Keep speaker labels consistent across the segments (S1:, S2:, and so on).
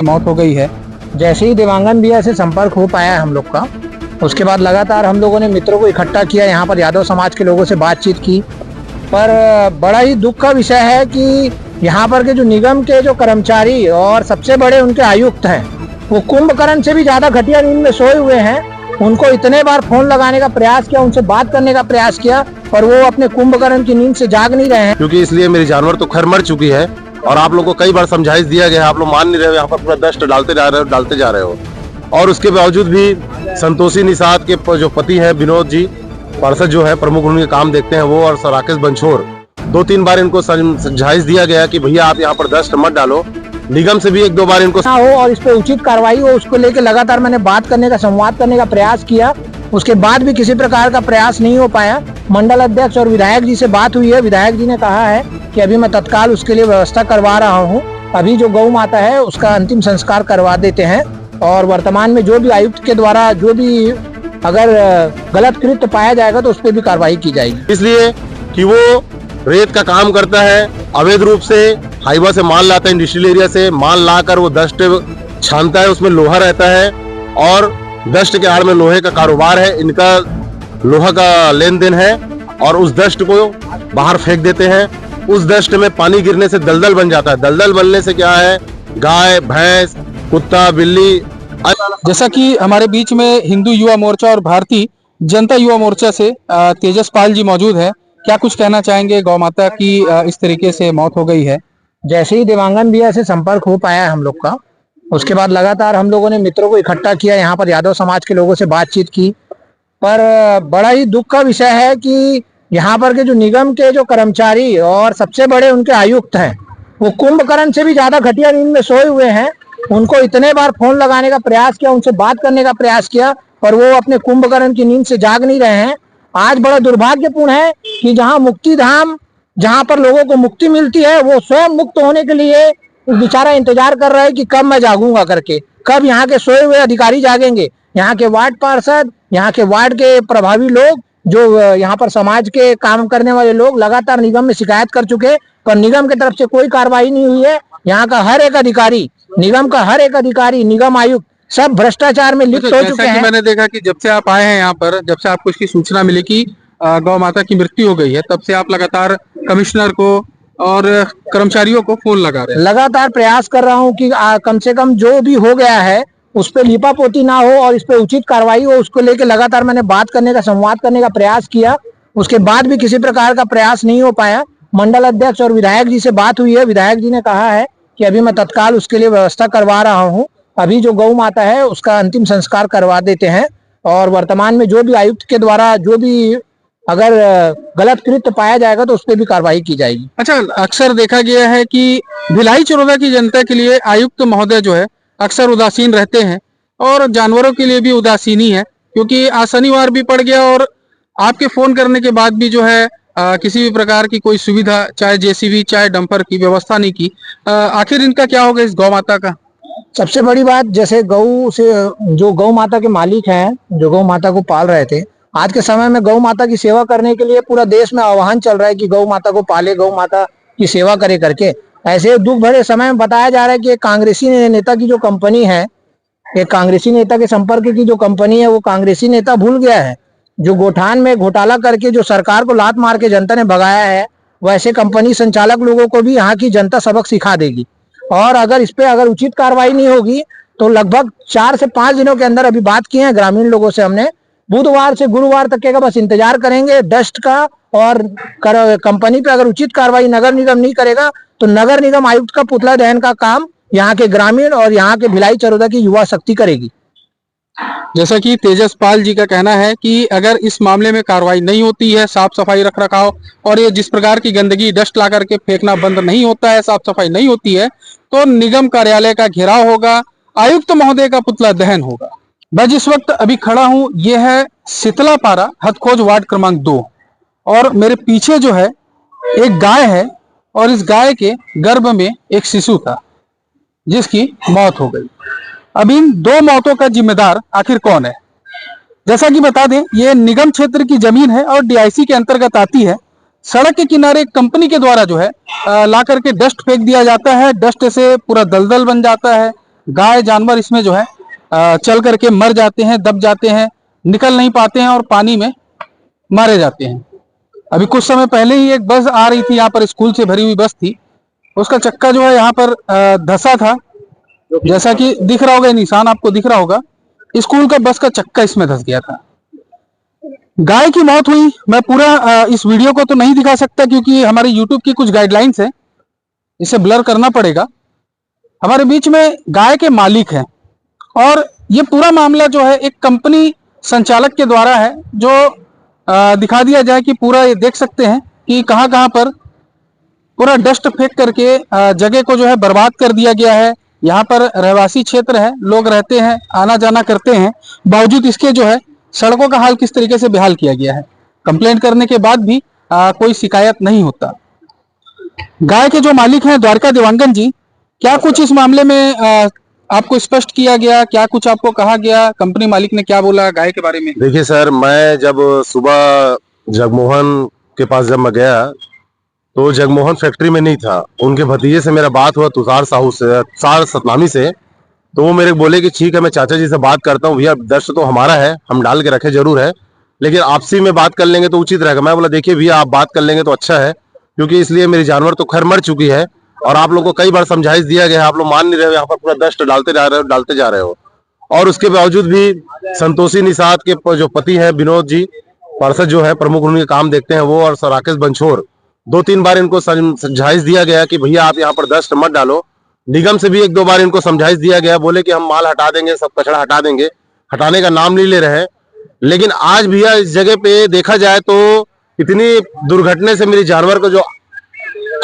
S1: मौत हो गई है। जैसे ही देवांगन भैया से संपर्क हो पाया है हम लोग का, उसके बाद लगातार हम लोगों ने मित्रों को इकट्ठा किया, यहाँ पर यादव समाज के लोगों से बातचीत की। पर बड़ा ही दुख का विषय है कि यहाँ पर के जो निगम के जो कर्मचारी और सबसे बड़े उनके आयुक्त हैं, वो कुंभकर्ण से भी ज्यादा घटिया नींद में सोए हुए हैं। उनको इतने बार फोन लगाने का प्रयास किया, उनसे बात करने का प्रयास किया, पर वो अपने कुंभकर्ण की नींद से जाग नहीं रहे हैं।
S2: क्योंकि इसलिए मेरी जानवर तो खैर मर चुकी है और आप लोगों को कई बार समझाइश दिया गया, आप लोग मान नहीं रहे हो, यहाँ पर पूरा डस्ट डालते जा रहे हो। और उसके बावजूद भी संतोषी निषाद के जो पति है विनोद जी पार्षद जो है प्रमुख, उनके काम देखते हैं वो, और राकेश बंछोर, 2-3 बार इनको समझाइश दिया गया कि भैया आप यहाँ पर डस्ट मत डालो। निगम से भी 1-2 बार इनको
S1: हो और इस पे उचित कार्रवाई हो, उसको लेकर लगातार मैंने बात करने का, संवाद करने का प्रयास किया। उसके बाद भी किसी प्रकार का प्रयास नहीं हो पाया। मंडल अध्यक्ष और विधायक जी से बात हुई है। विधायक जी ने कहा है कि अभी मैं तत्काल उसके लिए व्यवस्था करवा रहा हूँ। अभी जो गौ माता है उसका अंतिम संस्कार करवा देते हैं और वर्तमान में जो भी आयुक्त के द्वारा जो भी अगर गलत कृत्य पाया जाएगा तो उस पर भी कार्रवाई की जाएगी।
S2: इसलिए कि वो रेत का काम करता है, अवैध रूप से हाईवा से माल लाता है, इंडस्ट्रियल एरिया से माल लाकर वो डस्ट छानता है, उसमें लोहा रहता है और डस्ट के आड़ में लोहे का कारोबार है, इनका लोहा का लेन देन है और उस डस्ट को बाहर फेंक देते हैं। उस डस्ट में पानी गिरने से दलदल बन जाता है। दलदल बनने से क्या है, गाय भैंस कुत्ता बिल्ली।
S1: जैसा कि हमारे बीच में हिंदू युवा मोर्चा और भारतीय जनता युवा मोर्चा से तेजस पाल जी मौजूद है, क्या कुछ कहना चाहेंगे? गौ माता की इस तरीके से मौत हो गई है। जैसे ही देवांगन भैया से संपर्क हो पाया है हम लोग का, उसके बाद लगातार हम लोगों ने मित्रों को इकट्ठा किया, यहाँ पर यादव समाज के लोगों से बातचीत की। पर बड़ा ही दुख का विषय है कि यहाँ पर के जो निगम के जो कर्मचारी और सबसे बड़े उनके आयुक्त हैं, वो कुंभकर्ण से भी ज्यादा घटिया नींद में सोए हुए हैं। उनको इतने बार फोन लगाने का प्रयास किया, उनसे बात करने का प्रयास किया, पर वो अपने कुंभकर्ण की नींद से जाग नहीं रहे हैं। आज बड़ा दुर्भाग्यपूर्ण है कि जहाँ मुक्ति धाम, जहाँ पर लोगों को मुक्ति मिलती है, वो स्वयं मुक्त होने के लिए बेचारा इंतजार कर रहा है कि कब मैं जागूंगा करके, कब यहाँ के सोए हुए अधिकारी जागेंगे। यहाँ के वार्ड पार्षद, यहाँ के वार्ड के प्रभावी लोग, जो यहाँ पर समाज के काम करने वाले लोग लगातार निगम में शिकायत कर चुके, पर निगम की तरफ से कोई कार्रवाई नहीं हुई है। यहाँ का हर एक अधिकारी, निगम का हर एक अधिकारी, निगम आयुक्त सब भ्रष्टाचार में लिप्त हो चुके हैं।
S3: मैंने देखा कि जब से आप आए हैं यहाँ पर, जब से आपको इसकी सूचना मिली कि गौ माता की मृत्यु हो गई है, तब से आप लगातार कमिश्नर को और कर्मचारियों को फोन लगा रहे हैं।
S1: लगातार प्रयास कर रहा हूँ कि कम से कम जो भी हो गया है उस पर लिपापोती ना हो और इस पर उचित कार्रवाई हो, उसको लेकर लगातार मैंने बात करने का, संवाद करने का प्रयास किया। उसके बाद भी किसी प्रकार का प्रयास नहीं हो पाया। मंडल अध्यक्ष और विधायक जी से बात हुई है। विधायक जी ने कहा है कि अभी मैं तत्काल उसके लिए व्यवस्था करवा रहा हूँ। अभी जो गौ माता है उसका अंतिम संस्कार करवा देते हैं और वर्तमान में जो भी आयुक्त के द्वारा जो भी अगर गलत कृत्य पाया जाएगा तो उस पर भी कार्रवाई की जाएगी।
S3: अच्छा, अक्सर देखा गया है कि भिलाई चरोदा की जनता के लिए आयुक्त महोदय जो है अक्सर उदासीन रहते हैं और जानवरों के लिए भी उदासीन ही है, क्योंकि आज शनिवार भी पड़ गया और आपके फोन करने के बाद भी जो है किसी भी प्रकार की कोई सुविधा, चाहे जेसीबी चाहे डंपर की व्यवस्था नहीं की। आखिर इनका क्या होगा इस गौ माता का?
S1: सबसे बड़ी बात, जैसे गौ से जो गौ माता के मालिक हैं, जो गौ माता को पाल रहे थे, आज के समय में गौ माता की सेवा करने के लिए पूरा देश में आह्वान चल रहा है कि गौ माता को पाले, गौ माता की सेवा करे करके। ऐसे दुख भरे समय में बताया जा रहा है कि एक कांग्रेसी नेता की जो कंपनी है, एक कांग्रेसी नेता के संपर्क की जो कंपनी है, वो कांग्रेसी नेता भूल गया है जो गोठान में घोटाला करके जो सरकार को लात मार के जनता ने भगाया है, वैसे कंपनी संचालक लोगों को भी यहाँ की जनता सबक सिखा देगी। और अगर इस पे अगर उचित कार्रवाई नहीं होगी तो लगभग 4 से 5 दिनों के अंदर, अभी बात की है ग्रामीण लोगों से हमने, बुधवार से गुरुवार तक का बस इंतजार करेंगे डस्ट का। और कंपनी पे अगर उचित कार्रवाई नगर निगम नहीं करेगा तो नगर निगम आयुक्त का पुतला दहन का काम यहाँ के ग्रामीण और यहाँ के भिलाई चरोदा की युवा शक्ति करेगी।
S3: जैसा कि तेजस पाल जी का कहना है कि अगर इस मामले में कार्रवाई नहीं होती है, साफ सफाई रख रखाव और ये जिस प्रकार की गंदगी डस्ट ला करके फेंकना बंद नहीं होता है, साफ सफाई नहीं होती है, तो निगम कार्यालय का घेराव होगा, आयुक्त महोदय का पुतला दहन होगा। मैं जिस वक्त अभी खड़ा हूं, यह है शीतलापारा हथखोज वार्ड क्रमांक 2 और मेरे पीछे जो है एक गाय है और इस गाय के गर्भ में एक शिशु था जिसकी मौत हो गई। अब इन 2 मौतों का जिम्मेदार आखिर कौन है? जैसा कि बता दें, ये निगम क्षेत्र की जमीन है और डीआईसी के अंतर्गत आती है। सड़क के किनारे कंपनी के द्वारा जो है ला करके डस्ट फेंक दिया जाता है। डस्ट से पूरा दलदल बन जाता है
S1: गाय जानवर इसमें जो है चल करके मर जाते हैं, दब जाते हैं, निकल नहीं पाते हैं और पानी में मारे जाते हैं। अभी कुछ समय पहले ही एक बस आ रही थी यहाँ पर, स्कूल से भरी हुई बस थी, उसका चक्का जो है यहाँ पर धंसा था, जैसा कि दिख रहा होगा, निशान आपको दिख रहा होगा, स्कूल का बस का चक्का इसमें धंस गया था। गाय की मौत हुई। मैं पूरा इस वीडियो को तो नहीं दिखा सकता क्योंकि हमारे YouTube की कुछ गाइडलाइंस है, इसे ब्लर करना पड़ेगा। हमारे बीच में गाय के मालिक हैं और ये पूरा मामला जो है एक कंपनी संचालक के द्वारा है, जो दिखा दिया जाए कि पूरा ये देख सकते हैं कि कहां कहां पर पूरा डस्ट फेंक करके जगह को जो है बर्बाद कर दिया गया है। यहाँ पर रहवासी क्षेत्र है, लोग रहते हैं, आना जाना करते हैं, बावजूद इसके जो है सड़कों का हाल किस तरीके से बेहाल किया गया है। कंप्लेंट करने के बाद भी कोई शिकायत नहीं होता। गाय के जो मालिक हैं द्वारका देवांगन जी, क्या कुछ इस मामले में आपको स्पष्ट किया गया, क्या कुछ आपको कहा गया, कंपनी मालिक ने क्या बोला गाय के बारे में?
S2: देखिए सर, मैं जब सुबह जगमोहन के पास जब मैं गया तो जगमोहन फैक्ट्री में नहीं था। उनके भतीजे से मेरा बात हुआ, तुषार साहू से, तुषार सतनामी से। तो वो मेरे को बोले कि ठीक है, मैं चाचा जी से बात करता हूँ, भैया दस्त तो हमारा है, हम डाल के रखे जरूर है, लेकिन आपसी में बात कर लेंगे तो उचित रहेगा। मैं बोला देखिए भैया, आप बात कर लेंगे तो अच्छा है, क्योंकि इसलिए मेरी जानवर तो खैर मर चुकी है और आप लोग को कई बार समझाइश दिया गया है, आप लोग मान नहीं रहे हो, यहाँ पर पूरा डस्ट डालते जा रहे हो। और उसके बावजूद भी संतोषी निषाद के जो पति है विनोद जी पार्षद जो है प्रमुख, उनके काम देखते हैं वो, और राकेश बंछोर, 2-3 बार इनको समझाइश दिया गया कि भैया आप यहाँ पर डस्ट मत डालो। निगम से भी 1-2 बार इनको समझाइश दिया गया, बोले कि हम माल हटा देंगे, सब कचरा हटा देंगे, हटाने का नाम नहीं ले रहे हैं। लेकिन आज भैया इस जगह पे देखा जाए तो इतनी दुर्घटने से मेरी जानवर को जो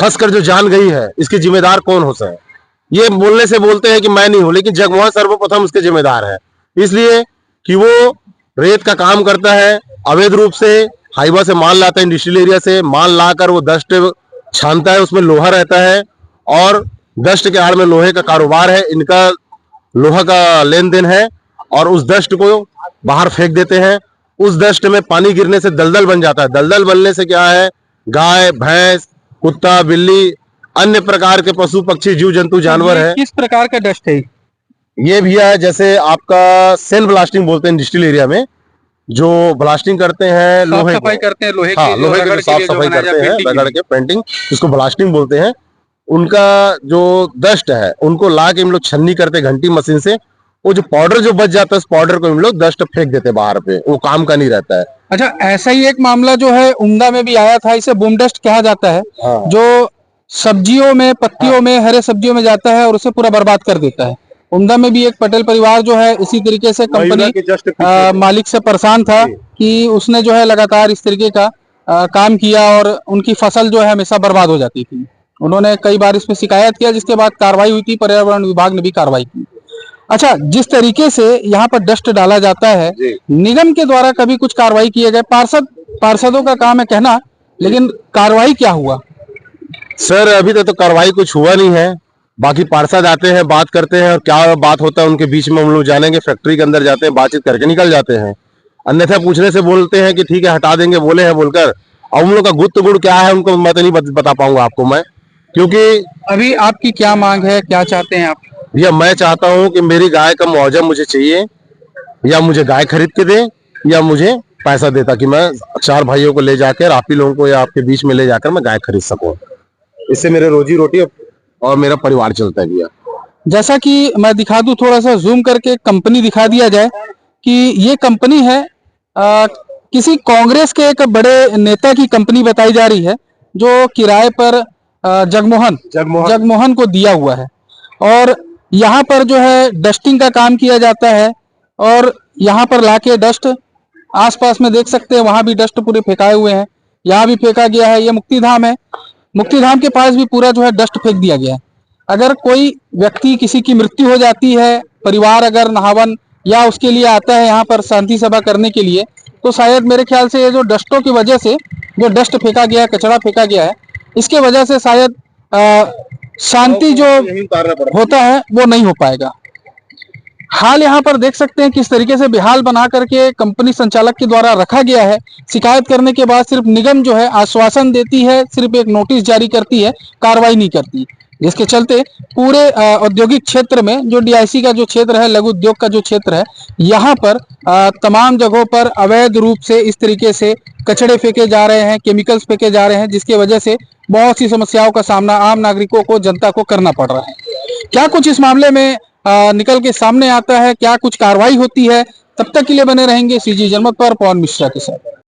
S2: फंस कर जो जान गई है, इसके जिम्मेदार कौन हो सकता है? ये बोलने से बोलते हैं कि मैं नहीं हूं, लेकिन जगमोहन सर्वप्रथम उसके जिम्मेदार है, इसलिए कि वो रेत का काम करता है, अवैध रूप से हाईवा से माल लाता है, इंडस्ट्रियल एरिया से माल लाकर वो डस्ट छानता है, उसमें लोहा रहता है और डस्ट के आड़ में लोहे का कारोबार है, इनका लोहा का लेन देन है और उस डस्ट को बाहर फेंक देते हैं। उस डस्ट में पानी गिरने से दलदल बन जाता है। दलदल बनने से क्या है, गाय भैंस कुत्ता बिल्ली अन्य प्रकार के पशु पक्षी जीव जंतु जानवर है।
S1: किस प्रकार का डस्ट है
S2: ये भैया जैसे आपका सेल ब्लास्टिंग बोलते हैं इंडस्ट्रियल एरिया में, जो ब्लास्टिंग करते हैं, लोहे
S1: सफाई करते हैं, लोहे
S2: हाँ, लोहे की साफ सफाई करते हैं, रगड़ के पेंटिंग, इसको ब्लास्टिंग बोलते हैं। उनका जो डस्ट है उनको ला के हम लोग छन्नी करते घंटी मशीन से, वो जो पाउडर जो बच जाता है उस पाउडर को हम लोग डस्ट फेंक देते हैं बाहर पे, वो काम का नहीं रहता है।
S1: अच्छा, ऐसा ही एक मामला जो है उमदा में भी आया था, इसे बूम डस्ट कहा जाता है,
S2: हाँ।
S1: जो सब्जियों में, पत्तियों में, हरे सब्जियों में जाता है और उसे पूरा बर्बाद कर देता है। उमदा में भी एक पटेल परिवार जो है इसी तरीके से कंपनी मालिक से परेशान था कि उसने जो है लगातार इस तरीके का काम किया और उनकी फसल जो है हमेशा बर्बाद हो जाती थी। उन्होंने कई बार इस पे शिकायत किया, जिसके बाद कार्रवाई हुई थी, पर्यावरण विभाग ने भी कार्रवाई की। अच्छा, जिस तरीके से यहाँ पर डस्ट डाला जाता है, निगम के द्वारा कभी कुछ कार्रवाई किए गए? पार्षदों का काम है कहना, लेकिन कार्रवाई क्या हुआ?
S2: सर अभी तक तो कार्रवाई कुछ हुआ नहीं है। बाकी पार्षद आते हैं, बात करते हैं और क्या बात होता है उनके बीच में हम लोग जानेंगे। फैक्ट्री के अंदर जाते हैं, बातचीत करके निकल जाते हैं, अन्यथा पूछने से बोलते हैं कि ठीक है हटा देंगे, बोले हैं बोलकर। और उन लोग का गुप्त गुड़ क्या है उनको मैं तो नहीं बता पाऊंगा आपको मैं, क्योंकि
S1: अभी आपकी क्या मांग है, क्या चाहते हैं आप?
S2: भैया मैं चाहता हूं कि मेरी गाय का मुआवजा मुझे चाहिए, या मुझे गाय खरीद के दे या मुझे पैसा दे, ताकि मैं 4 भाइयों को ले जाकर आप ही लोगों को या आपके बीच में ले जाकर मैं गाय खरीद सकूं। इससे मेरे रोजी रोटी और मेरा परिवार चलता है भैया।
S1: जैसा कि मैं दिखा दूं, थोड़ा सा जूम करके कंपनी दिखा दिया जाए कि ये कंपनी है किसी कांग्रेस के एक बड़े नेता की कंपनी बताई जा रही है, जो किराए पर जगमोहन को दिया हुआ है। और यहाँ पर जो है डस्टिंग का काम किया जाता है और यहाँ पर लाके डस्ट आसपास में देख सकते हैं, वहां भी डस्ट पूरे फेंकाए हुए हैं, यहाँ भी फेंका गया है। ये मुक्तिधाम है, मुक्तिधाम के पास भी पूरा जो है डस्ट फेंक दिया गया है। अगर कोई व्यक्ति किसी की मृत्यु हो जाती है, परिवार अगर नहावन या उसके लिए आता है यहाँ पर शांति सभा करने के लिए, तो शायद मेरे ख्याल से ये जो डस्टों की वजह से जो डस्ट फेंका गया है, कचरा फेंका गया है, इसके वजह से शायद शांति जो होता है वो नहीं हो पाएगा। हाल यहाँ पर देख सकते हैं किस तरीके से बेहाल बना करके कंपनी संचालक के द्वारा रखा गया है। शिकायत करने के बाद सिर्फ निगम जो है आश्वासन देती है, सिर्फ एक नोटिस जारी करती है, कार्रवाई नहीं करती। जिसके चलते पूरे औद्योगिक क्षेत्र में जो डीआईसी का जो क्षेत्र है, लघु उद्योग का जो क्षेत्र है, यहाँ पर तमाम जगहों पर अवैध रूप से इस तरीके से कचड़े फेंके जा रहे हैं, केमिकल्स फेंके जा रहे हैं, जिसकी वजह से बहुत सी समस्याओं का सामना आम नागरिकों को, जनता को करना पड़ रहा है। क्या कुछ इस मामले में निकल के सामने आता है, क्या कुछ कार्रवाई होती है, तब तक के लिए बने रहेंगे सीजी जनमत पर पवन मिश्रा के साथ।